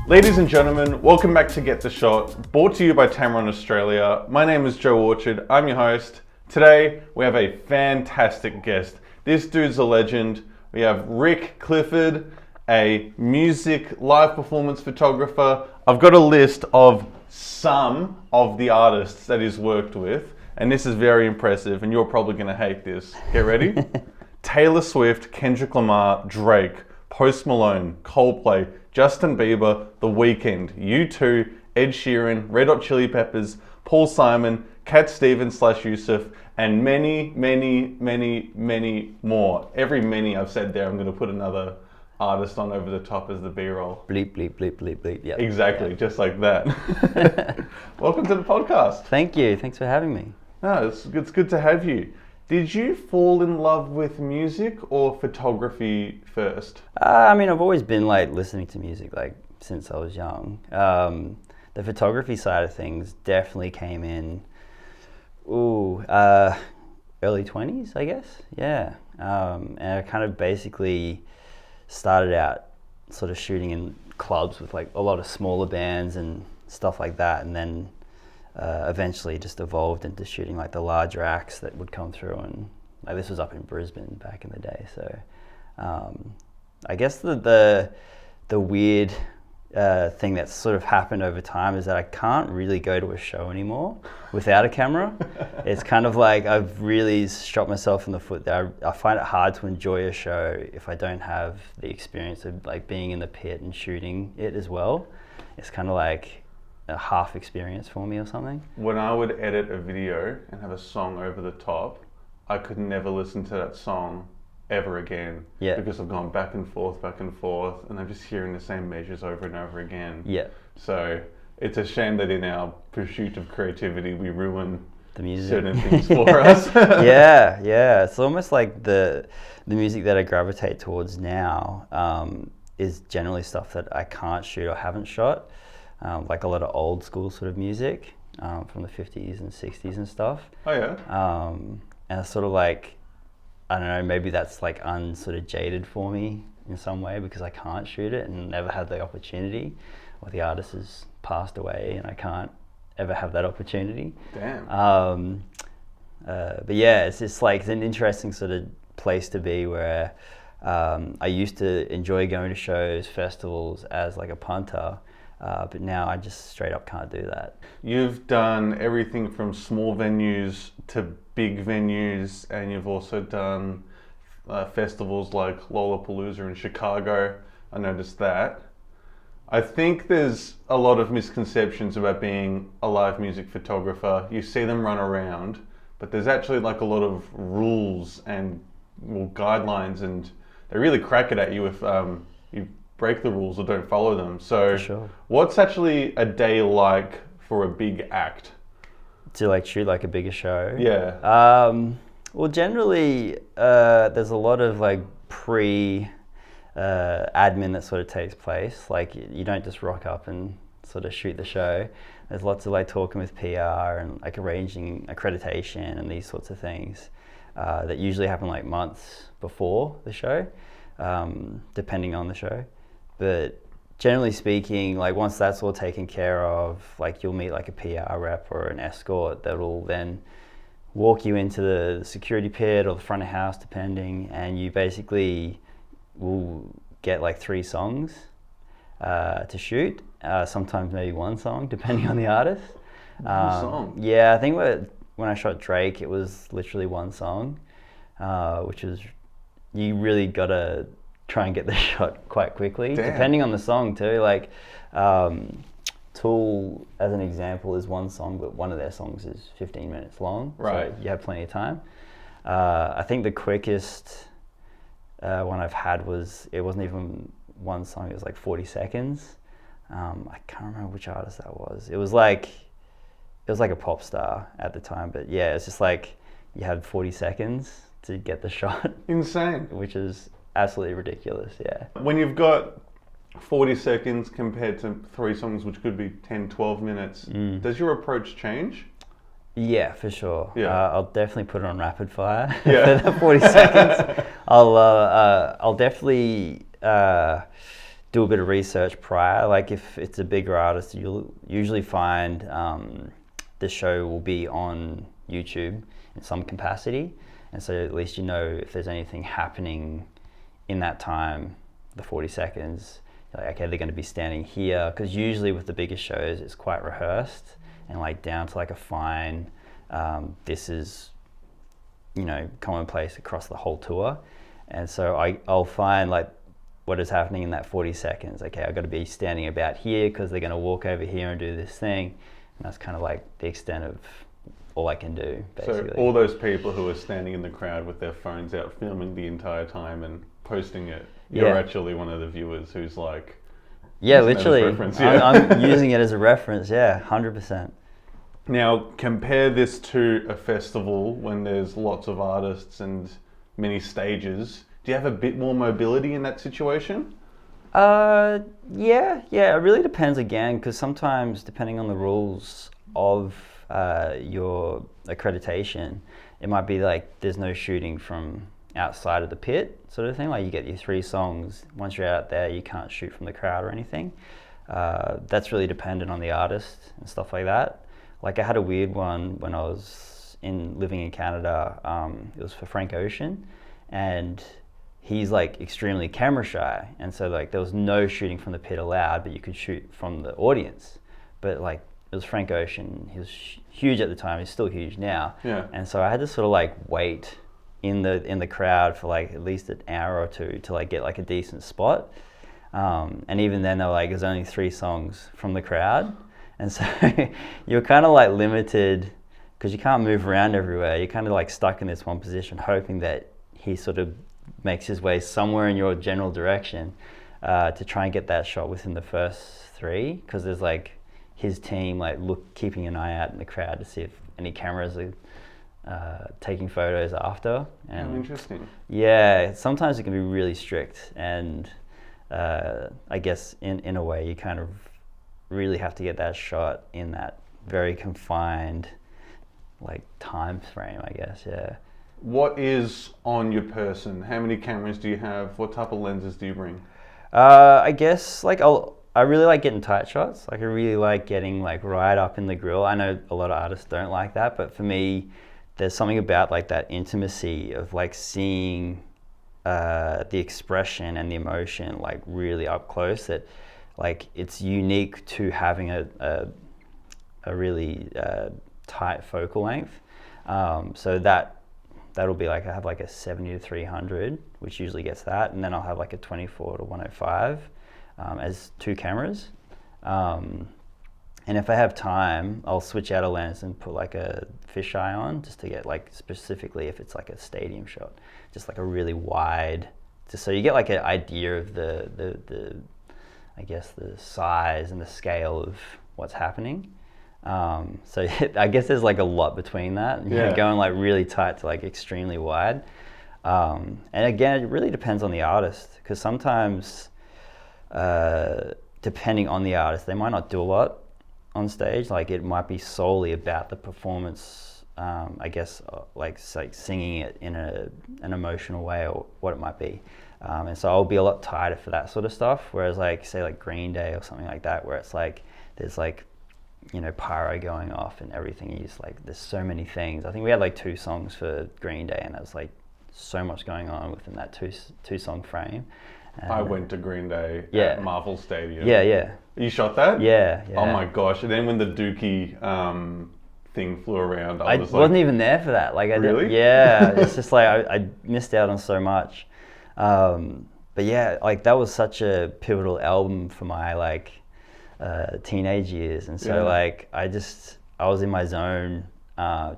Ladies and gentlemen, welcome back to Get the Shot, brought to you by Tamron Australia. My name is Joe Orchard, I'm your host. Today, we have a fantastic guest. This dude's a legend. We have Rick Clifford, a music live performance photographer. I've got a list of some of the artists that he's worked with, and this is very impressive, and you're probably gonna hate this. Get ready? Taylor Swift, Kendrick Lamar, Drake, Post Malone, Coldplay, Justin Bieber, The Weeknd, U2, Ed Sheeran, Red Hot Chili Peppers, Paul Simon, Cat Stevens / Yusuf, and many, many, many, many more. Every many I've said there, I'm going to put another artist on over the top as the B-roll. Bleep, bleep, bleep, bleep, bleep. Yep. Exactly, Yep. Just like that. Welcome to the podcast. Thank you. Thanks for having me. No, it's good to have you. Did you fall in love with music or photography first? I've always been listening to music since I was young. The photography side of things definitely came in, early 20s, I guess. Yeah. And I kind of basically started out sort of shooting in clubs with a lot of smaller bands and stuff like that, and then eventually just evolved into shooting the larger acts that would come through, and this was up in Brisbane back in the day. So I guess the weird thing that's sort of happened over time is that I can't really go to a show anymore without a camera. It's kind of I've really shot myself in the foot there. I find it hard to enjoy a show if I don't have the experience of being in the pit and shooting it as well. It's kind of a half experience for me or something. When I would edit a video and have a song over the top, I could never listen to that song ever again. Yeah. Because I've gone back and forth, and I'm just hearing the same measures over and over again. Yeah. So it's a shame that in our pursuit of creativity, we ruin the music. Certain things for us. Yeah. It's almost like the music that I gravitate towards now is generally stuff that I can't shoot or haven't shot. A lot of old school sort of music from the 50s and 60s and stuff. Oh yeah. And it's sort of I don't know, maybe that's unsort of jaded for me in some way because I can't shoot it and never had the opportunity, or the artist has passed away and I can't ever have that opportunity. Damn. But yeah, it's just it's an interesting sort of place to be where I used to enjoy going to shows, festivals as a punter. But now I just straight up can't do that. You've done everything from small venues to big venues, and you've also done festivals like Lollapalooza in Chicago. I noticed that. I think there's a lot of misconceptions about being a live music photographer. You see them run around, but there's actually a lot of rules and guidelines, and they really crack it at you if you break the rules or don't follow them. So sure. What's actually a day like for a big act? To shoot a bigger show? Yeah. Well, generally there's a lot of pre admin that sort of takes place. You don't just rock up and sort of shoot the show. There's lots of talking with PR and arranging accreditation and these sorts of things that usually happen months before the show, depending on the show. But generally speaking, once that's all taken care of, you'll meet a PR rep or an escort that will then walk you into the security pit or the front of house, depending, and you basically will get 3 songs to shoot. Sometimes maybe 1 song, depending on the artist. One song? Yeah, I think when I shot Drake, it was literally 1 song, which is, you really gotta try and get the shot quite quickly. Damn. Depending on the song too. Tool, as an example, is 1 song, but one of their songs is 15 minutes long. Right. So you have plenty of time. I think the quickest one I've had it wasn't even 1 song, it was 40 seconds. I can't remember which artist that was. It was a pop star at the time, but yeah, it's just you had 40 seconds to get the shot. Insane. Which is absolutely ridiculous, yeah. When you've got 40 seconds compared to 3 songs, which could be 10, 12 minutes, does your approach change? Yeah, for sure. Yeah. I'll definitely put it on rapid fire Yeah. for the 40 seconds. I'll definitely do a bit of research prior. Like if it's a bigger artist, you'll usually find the show will be on YouTube in some capacity, and so at least you know if there's anything happening in that time, the 40 seconds. Like, okay, they're going to be standing here, because usually with the bigger shows it's quite rehearsed and like down to like a fine. This is, you know, commonplace across the whole tour, and so I'll find like what is happening in that 40 seconds. Okay, I've got to be standing about here because they're going to walk over here and do this thing, and that's kind of like the extent of all I can do, basically. So all those people who are standing in the crowd with their phones out filming the entire time and posting it, you're actually one of the viewers who's like, yeah, literally, I'm using it as a reference, 100%. Now, compare this to a festival when there's lots of artists and many stages. Do you have a bit more mobility in that situation? Yeah, it really depends again, because sometimes depending on the rules of your accreditation, it might be like there's no shooting from outside of the pit sort of thing. Like you get your 3 songs, once you're out there you can't shoot from the crowd or anything. That's really dependent on the artist and stuff like that. Like I had a weird one when I was living in Canada. It was for Frank Ocean, and he's like extremely camera shy, and so like there was no shooting from the pit allowed, but you could shoot from the audience. But like it was Frank Ocean, he was huge at the time, he's still huge now. Yeah. And so I had to sort of like wait in the crowd for like at least an hour or two to like get like a decent spot. And even then they were like, there's only 3 songs from the crowd. And so you're kind of like limited because you can't move around everywhere. You're kind of like stuck in this one position, hoping that he sort of makes his way somewhere in your general direction to try and get that shot within the first 3. Because there's like his team like keeping an eye out in the crowd to see if any cameras are taking photos after. And oh, interesting. Yeah, sometimes it can be really strict, and I guess in a way you kind of really have to get that shot in that very confined like time frame, I guess. Yeah. What is on your person? How many cameras do you have? What type of lenses do you bring? I guess like I really like getting tight shots. Like I really like getting like right up in the grill. I know a lot of artists don't like that, but for me, there's something about like that intimacy of like seeing the expression and the emotion like really up close, that like it's unique to having a really tight focal length. So that'll be like, I have like a 70 to 300, which usually gets that, and then I'll have like a 24 to 105 as 2 cameras. And if I have time, I'll switch out a lens and put like a fisheye on, just to get like, specifically if it's like a stadium shot, just like a really wide, just so you get like an idea of the I guess the size and the scale of what's happening. So I guess there's like a lot between that. You know, going like really tight to like extremely wide. And again, it really depends on the artist, because sometimes depending on the artist, they might not do a lot on stage. Like it might be solely about the performance, I guess, like singing it in an emotional way, or what it might be. And so I'll be a lot tighter for that sort of stuff. Whereas like, say like Green Day or something like that, where it's like, there's like, you know, pyro going off and everything. You just like, there's so many things. I think we had like 2 songs for Green Day, and there was like so much going on within that two song frame. And I went to Green Day at Marvel Stadium. Yeah. You shot that? Yeah. Oh my gosh. And then when the Dookie thing flew around, I was like... wasn't even there for that. Like, really? Yeah. It's just like, I missed out on so much. But yeah, like that was such a pivotal album for my like teenage years. And so like, I was in my zone,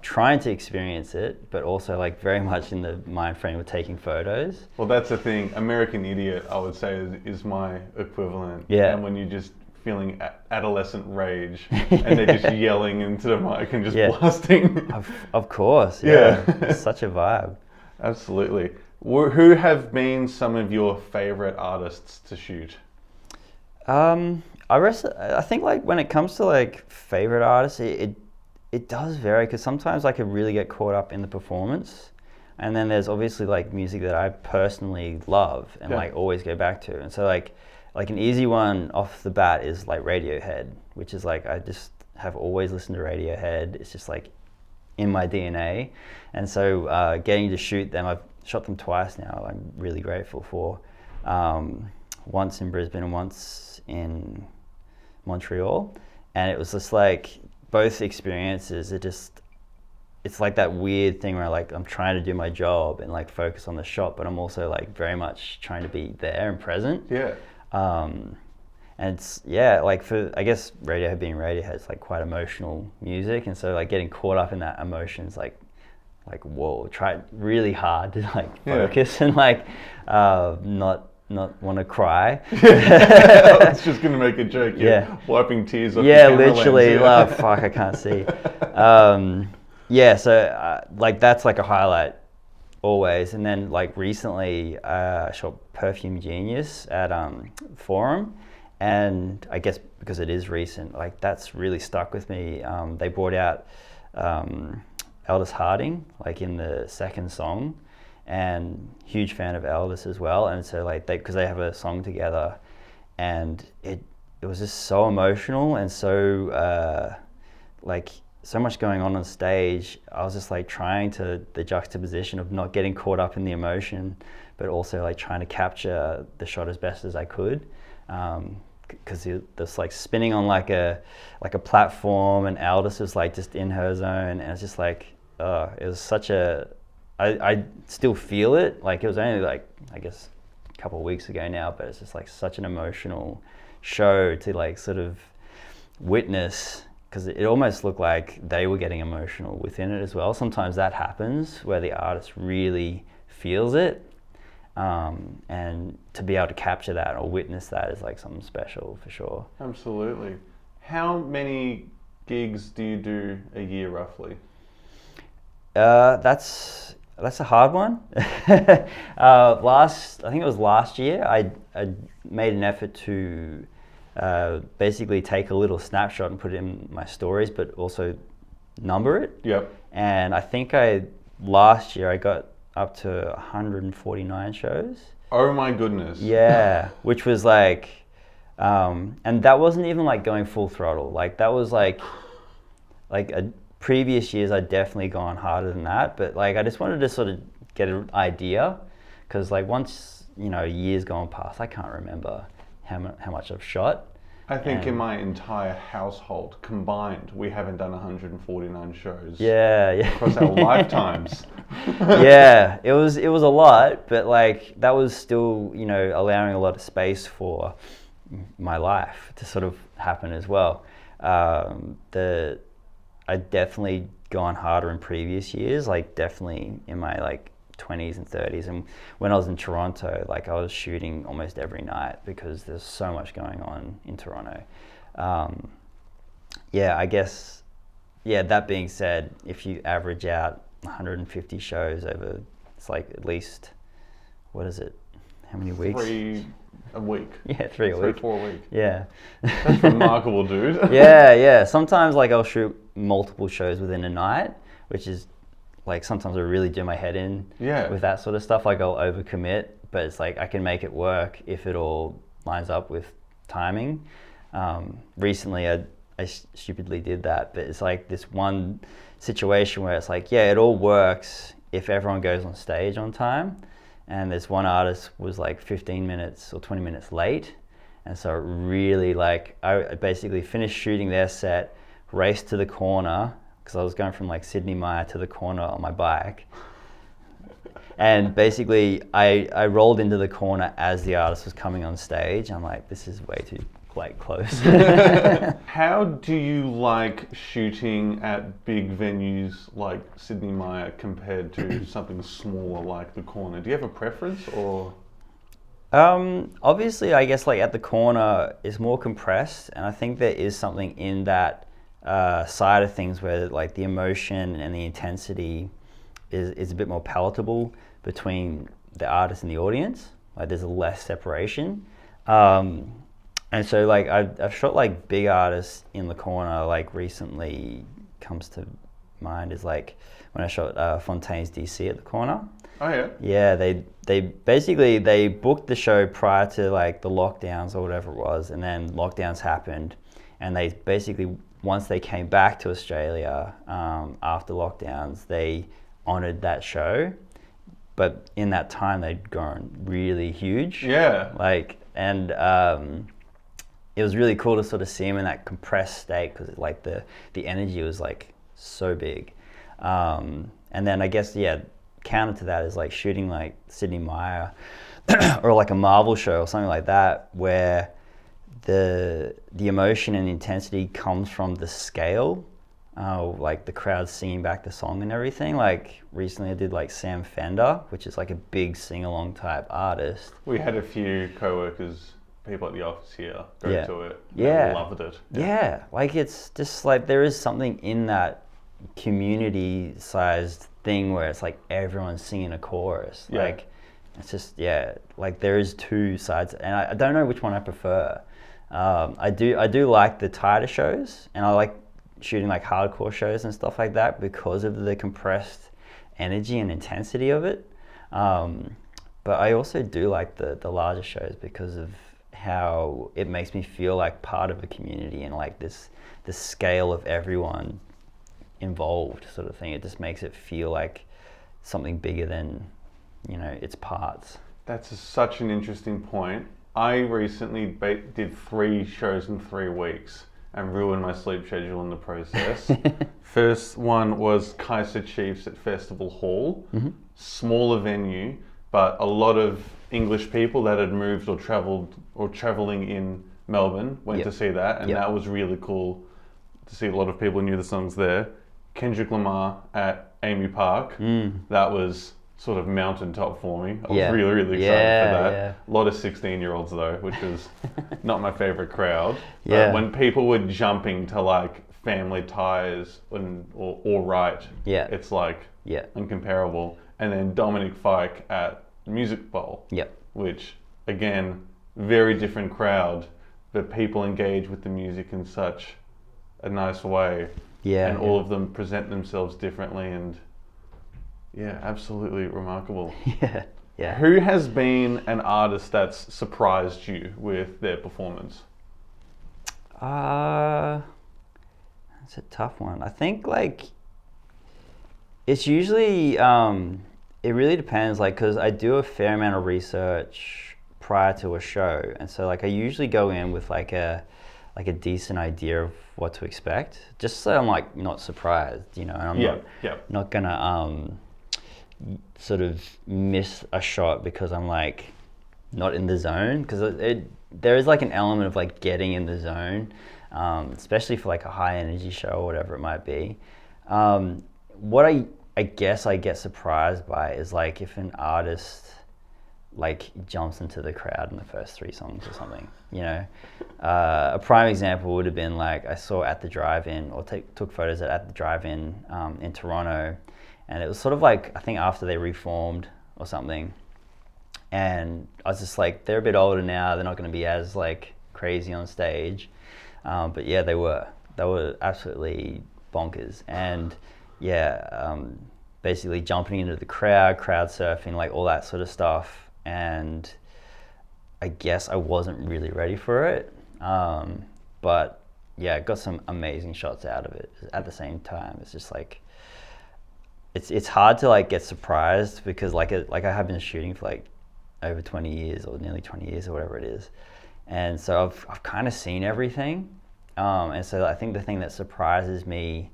trying to experience it, but also like very much in the mind frame of taking photos. Well, that's the thing. American Idiot, I would say, is my equivalent. Yeah. And when you're just feeling adolescent rage and they're just yelling into the mic and just blasting. Of course. Yeah. Such a vibe. Absolutely. Who have been some of your favorite artists to shoot? I think like when it comes to like favorite artists, it does vary, because sometimes I could really get caught up in the performance. And then there's obviously like music that I personally love and Yeah. like always go back to. And so like an easy one off the bat is like Radiohead, which is like I just have always listened to Radiohead. It's just like in my DNA. And so getting to shoot them, I've shot them twice now. I'm really grateful for. Once in Brisbane and once in Montreal. And it was just like both experiences, it's like that weird thing where like I'm trying to do my job and like focus on the shot, but I'm also like very much trying to be there and present. Yeah. And it's, yeah, like for, I guess Radiohead being Radiohead, it's like quite emotional music. And so like getting caught up in that emotion is like, whoa, try really hard to like focus and like not want to cry. I was just gonna make a joke. Wiping tears off. Yeah, your camera literally. lens. Oh, fuck, I can't see. So like that's like a highlight always. And then like recently, I shot Perfume Genius at Forum, and I guess because it is recent, like that's really stuck with me. They brought out Aldous Harding like in the second song, and huge fan of Aldous as well. And so like because they have a song together, and it was just so emotional and so like so much going on stage. I was just like trying to the juxtaposition of not getting caught up in the emotion, but also like trying to capture the shot as best as I could. Because it was like spinning on like a platform, and Aldous was like just in her zone, and it's just like it was such a I still feel it. Like it was only like I guess a couple of weeks ago now, but it's just like such an emotional show to like sort of witness, because it almost looked like they were getting emotional within it as well. Sometimes that happens where the artist really feels it. And to be able to capture that or witness that is like something special for sure. Absolutely. How many gigs do you do a year roughly? That's a hard one. I think it was last year, I made an effort to basically take a little snapshot and put it in my stories, but also number it. Yep. And I think last year I got up to 149 shows. Oh my goodness. Yeah, which was like, and that wasn't even like going full throttle. Like that was like previous years I'd definitely gone harder than that. But like I just wanted to sort of get an idea, because like once years gone past, I can't remember how much I've shot. I think in my entire household combined, we haven't done 149 shows. Yeah. Across our lifetimes. Yeah, it was a lot, but like that was still allowing a lot of space for my life to sort of happen as well. I definitely gone harder in previous years, like definitely in my like 20s and 30s, and when I was in Toronto, like I was shooting almost every night because there's so much going on in Toronto. I guess that being said, if you average out 150 shows over, it's like at least, what is it, how many weeks? 3 a week. Yeah, 3 a week. 4 a week. Yeah. That's remarkable, dude. Yeah. Sometimes like I'll shoot multiple shows within a night, which is like sometimes I really do my head in with that sort of stuff. Like I'll overcommit, but it's like I can make it work if it all lines up with timing. Recently I stupidly did that, but it's like this one situation where it's like, it all works if everyone goes on stage on time. And this one artist was like 15 minutes or 20 minutes late. And so it really like, I basically finished shooting their set, raced to the corner, because I was going from like Sydney Maya to the corner on my bike. And basically I rolled into the corner as the artist was coming on stage. I'm like, this is way too like close. How do you like shooting at big venues like Sydney Maya compared to something smaller like the corner? Do you have a preference or? Obviously, I guess like at the corner is more compressed, and I think there is something in that side of things where like the emotion and the intensity is a bit more palatable between the artist and the audience. Like there's a less separation. And so like I've shot like big artists in the corner, like recently comes to mind is like when I shot Fontaine's DC at the corner. Oh yeah. Yeah, they basically they booked the show prior to like the lockdowns or whatever it was, and then lockdowns happened, and they basically once they came back to Australia after lockdowns, they honoured that show, but in that time they'd grown really huge. Yeah. Like and it was really cool to sort of see him in that compressed state because like the energy was like so big, and then I guess counter to that is like shooting like Sydney Meyer or like a Marvel show or something like that where the emotion and intensity comes from the scale, like the crowd singing back the song and everything. Like recently I did like Sam Fender, which is like a big sing-along type artist. We had a few co-workers, people at the office here, go to it. Yeah. Loved it. Yeah, like it's just like there is something in that community-sized thing where it's like everyone's singing a chorus. Yeah. Like it's just like there is two sides, and I don't know which one I prefer. I do like the tighter shows, and I like shooting like hardcore shows and stuff like that because of the compressed energy and intensity of it. But I also do like the larger shows because of how it makes me feel like part of a community and like the scale of everyone involved sort of thing. It just makes it feel like something bigger than, its parts. That's such an interesting point. I recently did 3 shows in 3 weeks and ruined my sleep schedule in the process. First one was Kaiser Chiefs at Festival Hall, smaller venue, but a lot of English people that had moved or travelled or travelling in Melbourne went to see that, and that was really cool to see a lot of people who knew the songs there. Kendrick Lamar at Amy Park, that was sort of mountaintop for me. I was really, really excited for that. Yeah. A lot of 16-year-olds though, which was not my favourite crowd. Yeah. But when people were jumping to like Family Ties or Right, it's like uncomparable. And then Dominic Fike at Music Bowl, which again, very different crowd, but people engage with the music in such a nice way. And all of them present themselves differently, and absolutely remarkable. Who has been an artist that's surprised you with their performance? That's a tough one. I think like it's usually it really depends, like, because I do a fair amount of research prior to a show, and so like I usually go in with like a decent idea of what to expect, just so I'm like not surprised, and I'm not gonna sort of miss a shot because I'm like not in the zone, because there is like an element of like getting in the zone, especially for like a high energy show or whatever it might be. What I guess I get surprised by is like if an artist like jumps into the crowd in the first 3 songs or something, A prime example would have been like I saw At the Drive-In, or took photos at the Drive-In in Toronto, and it was sort of like, I think after they reformed or something, and I was just like, they're a bit older now, they're not going to be as like crazy on stage, but yeah, they were absolutely bonkers, and basically jumping into the crowd surfing, like all that sort of stuff. And I guess I wasn't really ready for it, but got some amazing shots out of it at the same time. It's just like it's hard to like get surprised because like I have been shooting for like over 20 years or nearly 20 years or whatever it is, and so I've kind of seen everything, and so I think the thing that surprises me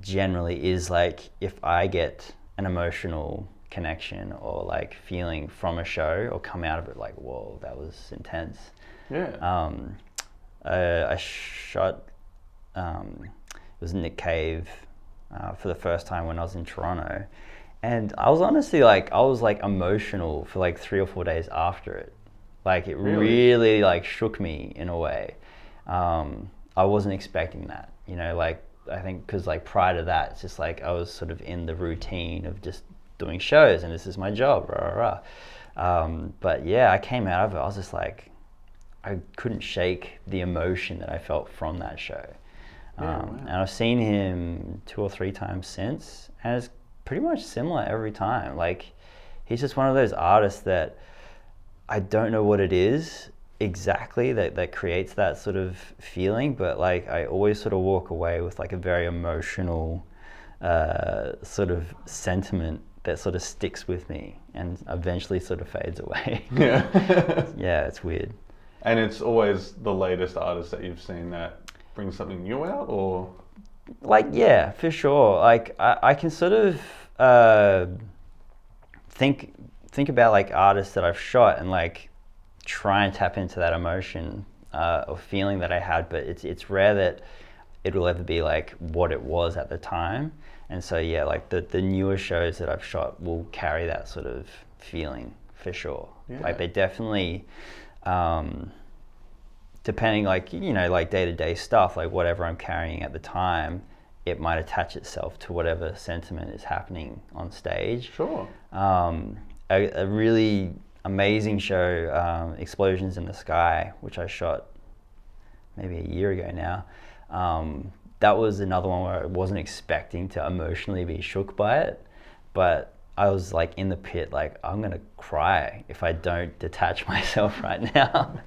generally is like if I get an emotional connection or like feeling from a show or come out of it like, whoa, that was intense. I shot it was Nick Cave for the first time when I was in Toronto, and I was honestly like emotional for like 3 or 4 days after it. Like it really like shook me in a way. I wasn't expecting that, like I think because like prior to that, it's just like I was sort of in the routine of just doing shows and this is my job, but I came out of it, I was just like, I couldn't shake the emotion that I felt from that show, And I've seen him 2 or 3 times since, and it's pretty much similar every time. Like, he's just one of those artists that I don't know what it is exactly that creates that sort of feeling, but like I always sort of walk away with like a very emotional sort of sentiment that sort of sticks with me and eventually sort of fades away. Yeah. Yeah, it's weird. And it's always the latest artist that you've seen that brings something new out, or? Like, yeah, for sure. Like, I can sort of think about like artists that I've shot and like try and tap into that emotion or feeling that I had, but it's rare that it will ever be like what it was at the time. And so yeah, like the newer shows that I've shot will carry that sort of feeling for sure. Yeah. Like they definitely, depending like, you know, like day-to-day stuff, like whatever I'm carrying at the time, it might attach itself to whatever sentiment is happening on stage. Sure. A really amazing show, Explosions in the Sky, which I shot maybe a year ago now. That was another one where I wasn't expecting to emotionally be shook by it, but I was like in the pit, like I'm gonna cry if I don't detach myself right now.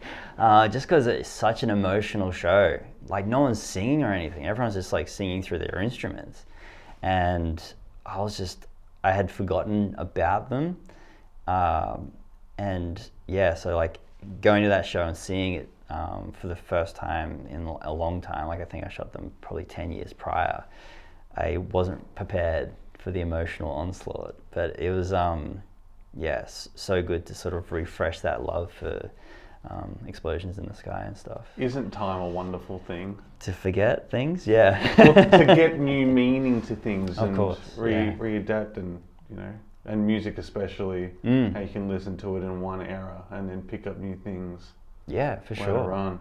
Just because it's such an emotional show. Like no one's singing or anything. Everyone's just like singing through their instruments. And I had forgotten about them. And yeah, so like going to that show and seeing it for the first time in a long time, like I think I shot them probably 10 years prior, I wasn't prepared for the emotional onslaught, but it was yes, so good to sort of refresh that love for Explosions in the Sky and stuff. Isn't time a wonderful thing? To forget things, yeah. Well, to get new meaning to things Of and course, yeah. readapt, and you know, and music especially, how you can listen to it in one era and then pick up new things. Yeah, for later sure. on.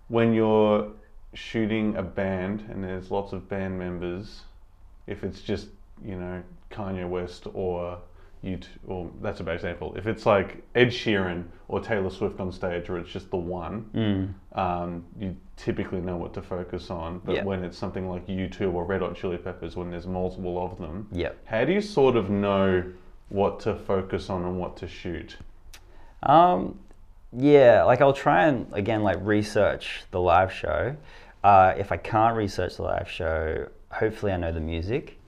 When you're shooting a band and there's lots of band members, if it's just, you know, Kanye West or or that's a bad example. If it's like Ed Sheeran or Taylor Swift on stage, or it's just the one, you typically know what to focus on. But Yep. when it's something like U2 or Red Hot Chili Peppers, when there's multiple of them, Yep. how do you sort of know what to focus on and what to shoot? Yeah, like I'll try and again like research the live show. If I can't research the live show, hopefully I know the music,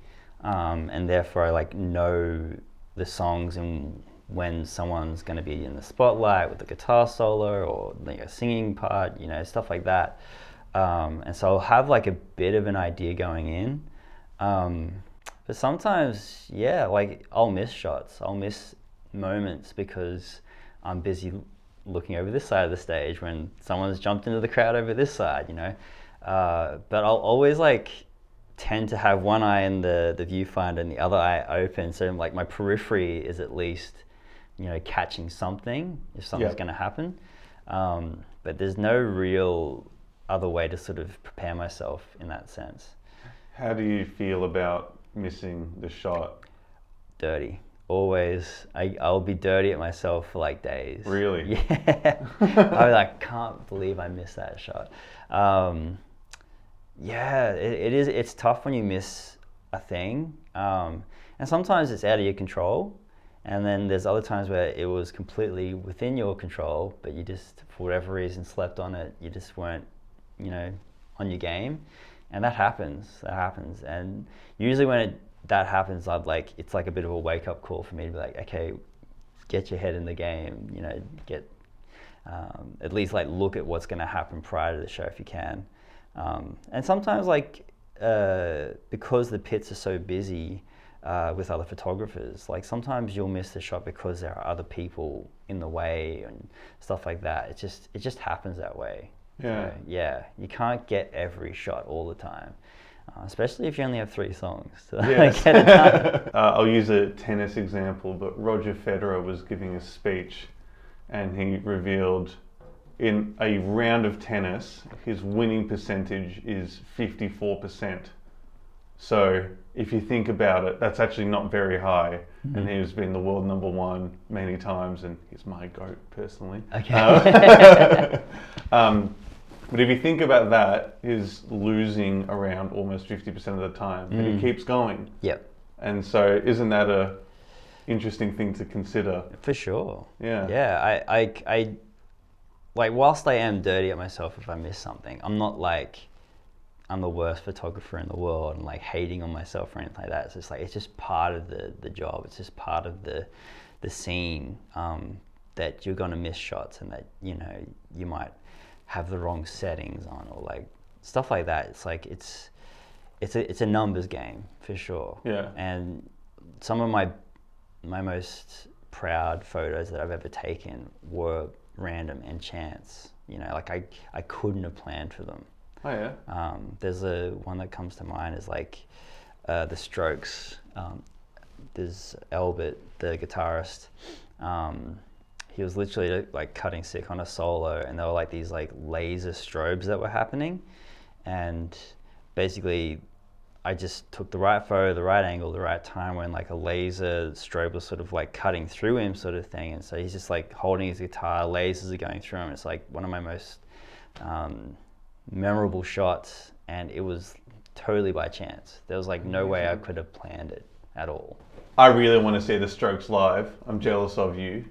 and therefore I like know the songs and when someone's going to be in the spotlight with the guitar solo or like a singing part, you know, stuff like that. And so I'll have like a bit of an idea going in. But sometimes, yeah, like I'll miss shots, I'll miss moments because I'm busy looking over this side of the stage when someone's jumped into the crowd over this side, you know. But I'll always like tend to have one eye in the viewfinder and the other eye open, so like my periphery is at least, you know, catching something if something's going to happen. But there's no real other way to sort of prepare myself in that sense. How do you feel about missing the shot? Dirty. Always. I'll be dirty at myself for like days. Really? Yeah. I like can't believe I missed that shot. Yeah, it is. It's tough when you miss a thing, and sometimes it's out of your control, and then there's other times where it was completely within your control, but you just, for whatever reason, slept on it. You just weren't, you know, on your game, and that happens. And usually when that happens, it's like a bit of a wake up call for me to be like, okay, get your head in the game. You know, get at least like look at what's going to happen prior to the show if you can. And sometimes like because the pits are so busy with other photographers, like sometimes you'll miss the shot because there are other people in the way and stuff like that. It just happens that way. Yeah. So, yeah, you can't get every shot all the time, especially if you only have 3 songs to get it done. I'll use a tennis example, but Roger Federer was giving a speech and he revealed in a round of tennis, his winning percentage is 54%. So if you think about it, that's actually not very high. Mm-hmm. And he's been the world number 1 many times, and he's my GOAT personally. Okay. But if you think about that, he's losing around almost 50% of the time, and he keeps going. Yep. And so, isn't that a interesting thing to consider? For sure. Yeah. Yeah. I like, whilst I am dirty at myself if I miss something, I'm not like I'm the worst photographer in the world and like hating on myself or anything like that. It's just like, it's just part of the job. It's just part of the scene, that you're gonna miss shots, and that, you know, you might have the wrong settings on, or like stuff like that. It's like it's a numbers game for sure. Yeah. And some of my most proud photos that I've ever taken were random and chance. You know, like I couldn't have planned for them. Oh yeah. There's one that comes to mind is like the Strokes. There's Albert, the guitarist. He was literally like cutting sick on a solo, and there were like these like laser strobes that were happening, and basically I just took the right photo, the right angle, the right time, when like a laser strobe was sort of like cutting through him, sort of thing. And so he's just like holding his guitar, lasers are going through him. It's like one of my most memorable shots, and it was totally by chance. There was like no way I could have planned it at all. I really want to see the Strokes live. I'm jealous of you.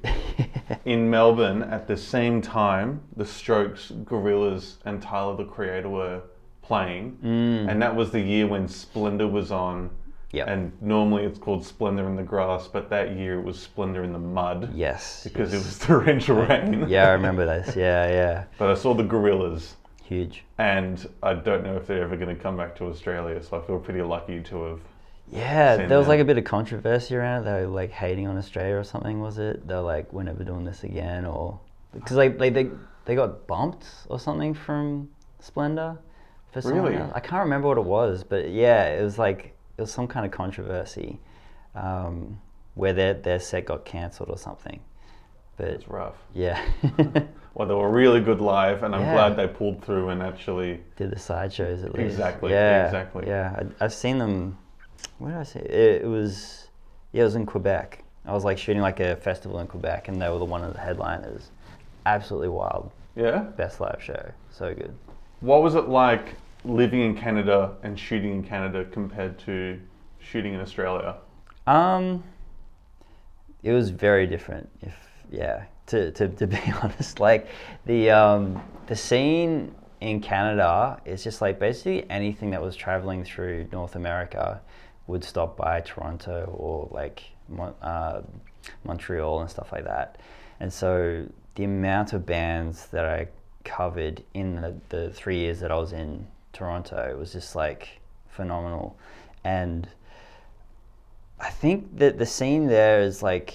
In Melbourne, at the same time, the Strokes, Gorillaz, and Tyler the Creator were playing, and that was the year when Splendor was on. Yep. And normally it's called Splendor in the Grass, but that year it was Splendor in the Mud. Yes. Because it was torrential rain. Yeah, I remember this. Yeah. But I saw the Gorillaz. Huge. And I don't know if they're ever going to come back to Australia, so I feel pretty lucky to have. Yeah, there was like a bit of controversy around it. They were like hating on Australia or something, was it? They're like, we're never doing this again, or because they got bumped or something from Splendor for someone Really? else. I can't remember what it was, but yeah, it was some kind of controversy where their set got cancelled or something. But It's rough. yeah. Well, they were really good live, and I'm Yeah. glad they pulled through and actually Did the sideshows at least. Exactly. Yeah, I've seen them. Where did I see it? It was in Quebec. I was like shooting like a festival in Quebec, and they were one of the headliners. Absolutely wild. Yeah. Best live show. So good. What was it like living in Canada and shooting in Canada compared to shooting in Australia? It was very different. To be honest, like the scene in Canada is just like basically anything that was traveling through North America would stop by Toronto or like Montreal and stuff like that. And so the amount of bands that I covered in the 3 years that I was in Toronto was just like phenomenal. And I think that the scene there is like,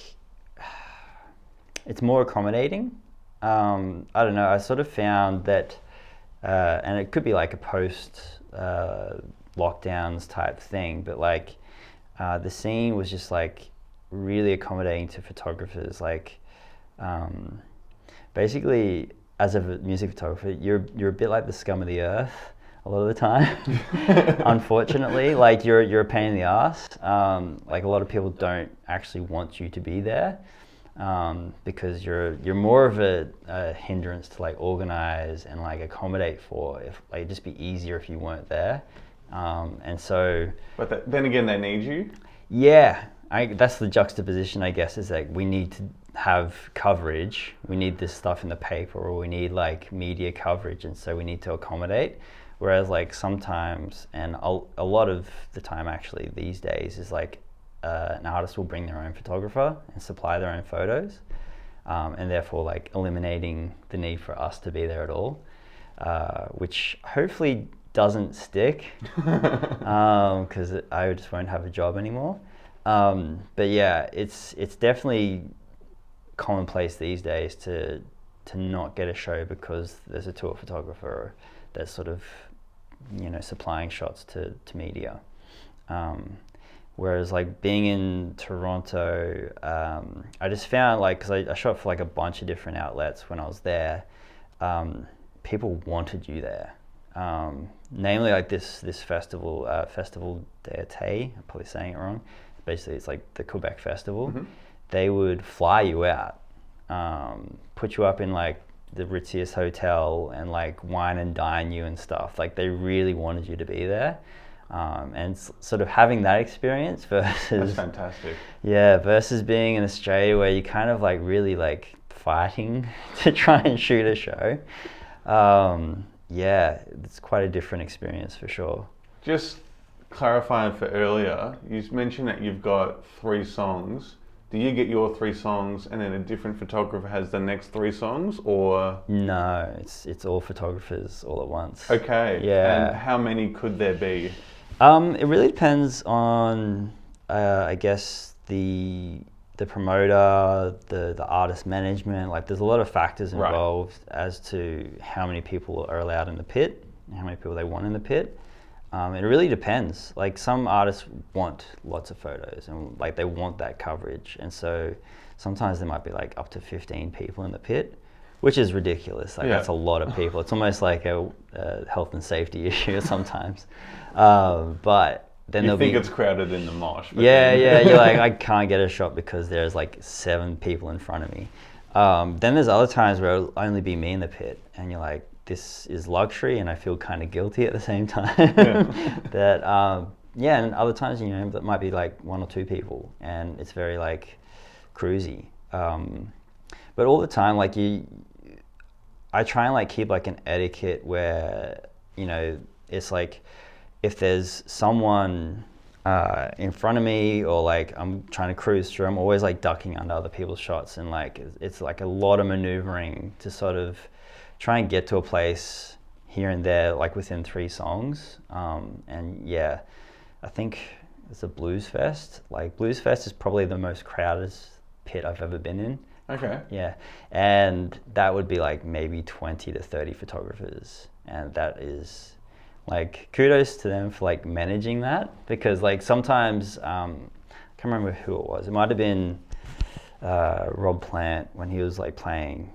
it's more accommodating. I don't know, I sort of found that, and it could be like a post lockdowns type thing, but like the scene was just like really accommodating to photographers. Like basically, as a music photographer, you're a bit like the scum of the earth a lot of the time. Unfortunately, like you're a pain in the ass. Like a lot of people don't actually want you to be there. Because you're more of a hindrance to like organize and like accommodate for. If like it'd just be easier if you weren't there, and so. But then again, they need you. Yeah, that's the juxtaposition, I guess, is like we need to have coverage. We need this stuff in the paper, or we need like media coverage, and so we need to accommodate. Whereas like sometimes, and a lot of the time actually these days, is like an artist will bring their own photographer and supply their own photos, and therefore like eliminating the need for us to be there at all, which hopefully doesn't stick, because I just won't have a job anymore. But yeah, it's definitely commonplace these days to not get a show because there's a tour photographer that's sort of, you know, supplying shots to media. Whereas like being in Toronto, I just found like, because I shot for like a bunch of different outlets when I was there, people wanted you there. Namely like this festival, Festival d'Été, I'm probably saying it wrong. Basically it's like the Quebec festival. Mm-hmm. They would fly you out, put you up in like the ritziest hotel and like wine and dine you and stuff. Like they really wanted you to be there. And sort of having that experience versus That's fantastic. Yeah, versus being in Australia where you kind of like really like fighting to try and shoot a show. Yeah, it's quite a different experience for sure. Just clarifying for earlier, you mentioned that you've got 3 songs. Do you get your 3 songs and then a different photographer has the next 3 songs, or? No, it's all photographers all at once. Okay. Yeah. And how many could there be? It really depends on, I guess, the promoter, the artist management. Like, there's a lot of factors involved as to how many people are allowed in the pit, how many people they want in the pit. It really depends. Like, some artists want lots of photos and like they want that coverage, and so sometimes there might be like up to 15 people in the pit, which is ridiculous. Like that's a lot of people. It's almost like a health and safety issue sometimes. But then you think it's crowded in the mosh. Yeah, you're like, I can't get a shot because there's like 7 people in front of me. Then there's other times where it'll only be me in the pit, and you're like, this is luxury, and I feel kind of guilty at the same time. That and other times, you know, that might be like 1 or 2 people, and it's very like cruisy. But all the time, like I try and like keep like an etiquette where, you know, it's like if there's someone in front of me, or like I'm trying to cruise through, I'm always like ducking under other people's shots, and like it's like a lot of maneuvering to sort of try and get to a place here and there, like within 3 songs. And yeah, I think it's a blues fest. Like blues fest is probably the most crowded pit I've ever been in. Okay. Yeah, and that would be like maybe 20 to 30 photographers, and that is like kudos to them for like managing that, because like sometimes I can't remember who it was. It might have been Rob Plant when he was like playing.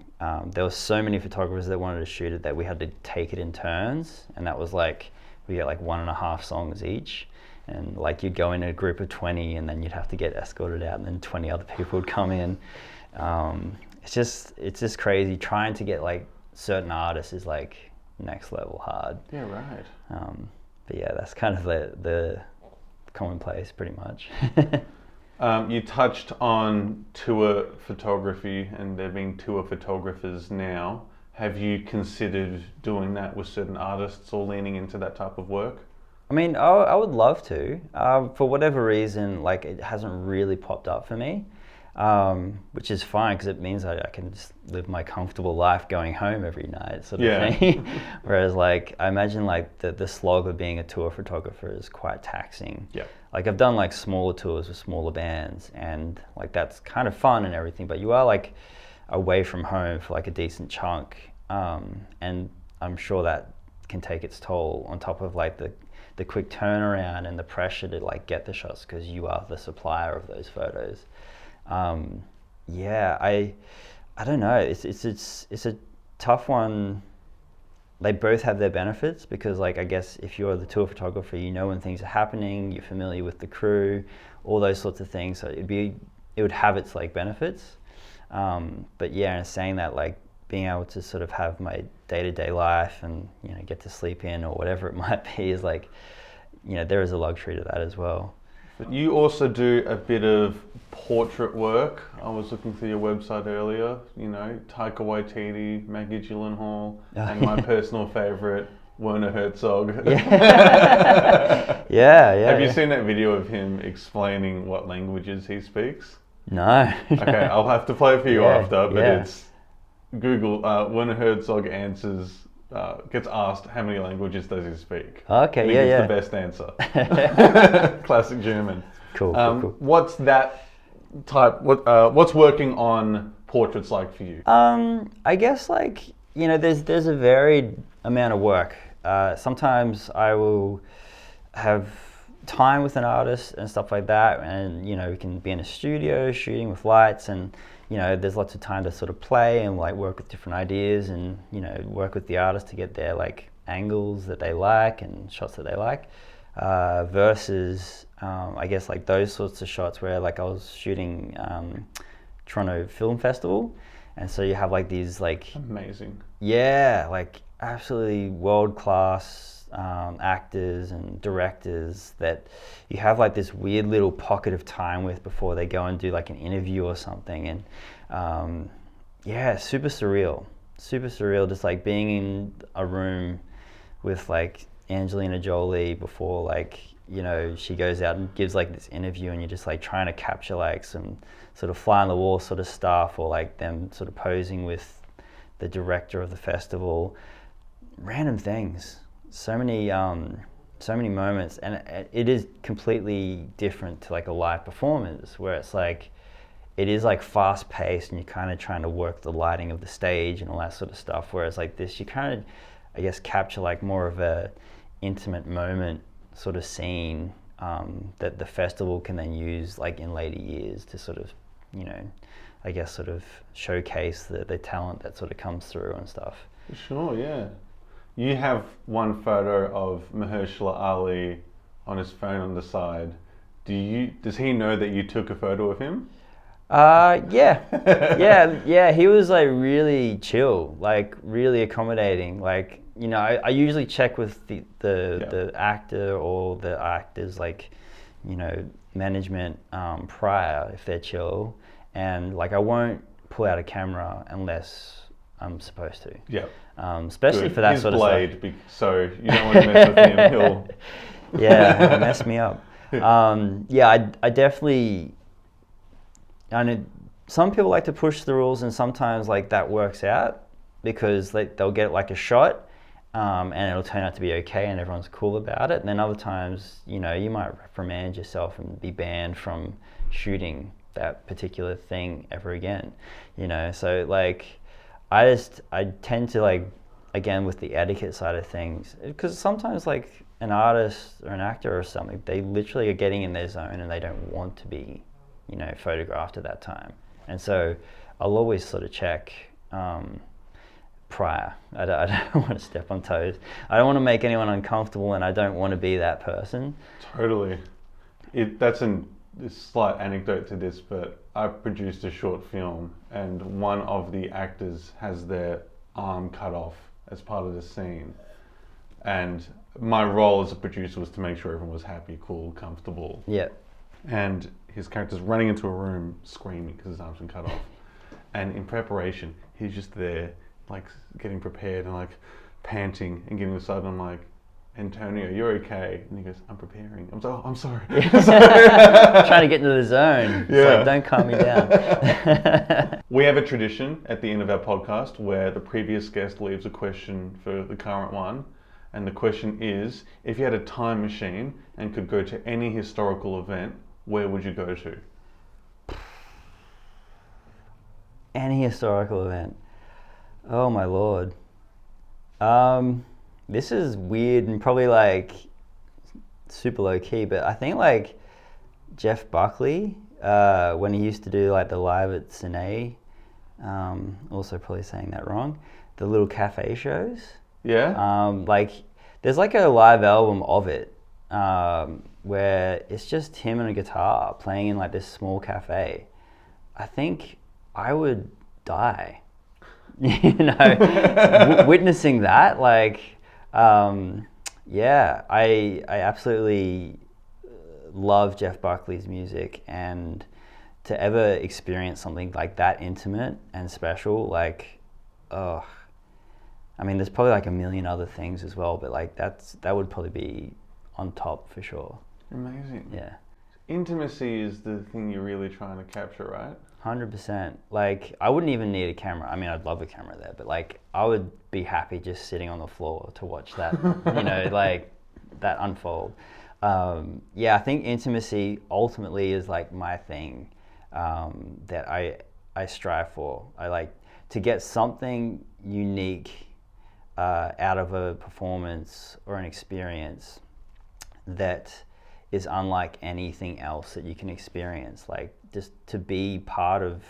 There were so many photographers that wanted to shoot it that we had to take it in turns, and that was like we get like 1.5 songs each, and like you'd go in a group of 20, and then you'd have to get escorted out, and then 20 other people would come in. It's just crazy. Trying to get like certain artists is like next level hard. Yeah, right. But yeah, that's kind of the commonplace pretty much. You touched on tour photography, and there being tour photographers now. Have you considered doing that with certain artists or leaning into that type of work? I mean, I would love to. For whatever reason, like it hasn't really popped up for me, which is fine because it means I can just live my comfortable life going home every night sort of thing. Whereas like, I imagine like the slog of being a tour photographer is quite taxing. Yeah. Like I've done like smaller tours with smaller bands, and like that's kind of fun and everything, but you are like away from home for like a decent chunk. And I'm sure that can take its toll, on top of like the quick turnaround and the pressure to like get the shots because you are the supplier of those photos. Yeah, I don't know. It's a tough one. They both have their benefits because, like, I guess if you're the tour photographer, you know when things are happening, you're familiar with the crew, all those sorts of things. So it would have its like benefits. But yeah, and saying that, like being able to sort of have my day-to-day life and, you know, get to sleep in or whatever it might be is like, you know, there is a luxury to that as well. But you also do a bit of portrait work. I was looking through your website earlier, you know, Taika Waititi, Maggie Gyllenhaal, and my personal favourite, Werner Herzog. Yeah. Have you seen that video of him explaining what languages he speaks? No. Okay, I'll have to play it for you after, but it's Google, Werner Herzog answers, gets asked how many languages does he speak. Okay, and he gives the best answer. Classic German. Cool. What's that type? What's working on portraits like for you? I guess like, you know, there's a varied amount of work. Sometimes I will have time with an artist and stuff like that, and you know, we can be in a studio shooting with lights, and you know, there's lots of time to sort of play and like work with different ideas, and you know, work with the artist to get their like angles that they like and shots that they like, versus I guess like those sorts of shots where like I was shooting Toronto Film Festival, And so you have like these like, Amazing. yeah, like absolutely world-class actors and directors that you have like this weird little pocket of time with before they go and do like an interview or something. And yeah, super surreal, just like being in a room with like Angelina Jolie before, like, you know, she goes out and gives like this interview, and you're just like trying to capture like some sort of fly on the wall sort of stuff, or like them sort of posing with the director of the festival. Random things, so many moments, and it is completely different to like a live performance where it's like, it is like fast paced and you're kind of trying to work the lighting of the stage and all that sort of stuff. Whereas like this, you kind of, I guess, capture like more of a intimate moment sort of scene that the festival can then use like in later years to sort of, you know, I guess sort of showcase the talent that sort of comes through and stuff. Sure, yeah. You have one photo of Mahershala Ali on his phone on the side. Does he know that you took a photo of him? Yeah. He was like really chill, like really accommodating. Like, you know, I usually check with the actor or the actors, like, you know, management prior if they're chill, and like I won't pull out a camera unless I'm supposed to. Yeah. Especially Good. for that His sort of blade, stuff. so you don't want to mess with him. He'll. Yeah, he'll mess me up. Yeah, I definitely. I know some people like to push the rules, and sometimes like that works out because they'll get like a shot, and it'll turn out to be okay, and everyone's cool about it. And then other times, you know, you might reprimand yourself and be banned from shooting that particular thing ever again. You know, so like, I tend to like, again with the etiquette side of things, because sometimes like an artist or an actor or something, they literally are getting in their zone and they don't want to be, you know, photographed at that time. And so I'll always sort of check prior. I don't want to step on toes. I don't want to make anyone uncomfortable, and I don't want to be that person. Totally. That's a slight anecdote to this, but I produced a short film, and one of the actors has their arm cut off as part of the scene. And my role as a producer was to make sure everyone was happy, cool, comfortable. Yeah. And his character's running into a room screaming because his arm's been cut off. And in preparation, he's just there, like getting prepared and like panting and getting aside. And I'm like, Antonio, you're okay. And he goes, I'm preparing. I'm like, oh, I'm sorry. Trying to get into the zone. It's like, don't calm me down. We have a tradition at the end of our podcast where the previous guest leaves a question for the current one. And the question is, if you had a time machine and could go to any historical event, where would you go to? Any historical event. Oh my Lord. This is weird and probably like super low key, but I think like Jeff Buckley, when he used to do like the Live at Cine, also probably saying that wrong, the little cafe shows. Yeah? Like there's like a live album of it, where it's just him and a guitar playing in like this small cafe. I think I would die, you know, witnessing that. Like, yeah, I absolutely love Jeff Buckley's music, and to ever experience something like that intimate and special, like, oh, I mean, there's probably like a million other things as well, but like that would probably be on top for sure. Amazing. Yeah. Intimacy is the thing you're really trying to capture, right? 100%. Like, I wouldn't even need a camera. I mean, I'd love a camera there, but like, I would be happy just sitting on the floor to watch that, you know, like that unfold. Yeah, I think intimacy ultimately is like my thing, that I strive for. I like to get something unique out of a performance or an experience that is unlike anything else that you can experience. Like, just to be part of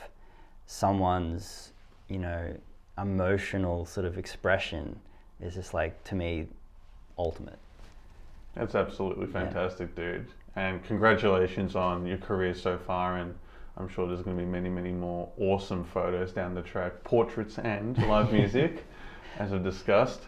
someone's, you know, emotional sort of expression is just like, to me, ultimate. That's absolutely fantastic, dude. And congratulations on your career so far. And I'm sure there's going to be many, many more awesome photos down the track, portraits and live music, as I've discussed.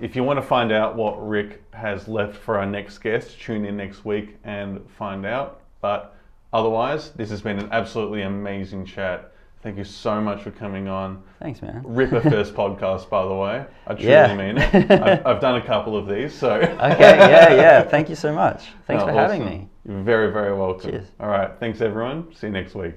If you want to find out what Rick has left for our next guest, tune in next week and find out. But otherwise, this has been an absolutely amazing chat. Thank you so much for coming on. Thanks, man. Ripper first podcast, by the way. I truly mean it. I've done a couple of these, so. Okay, yeah. Thank you so much. Thanks for having me. You're very, very welcome. Cheers. All right, thanks everyone. See you next week.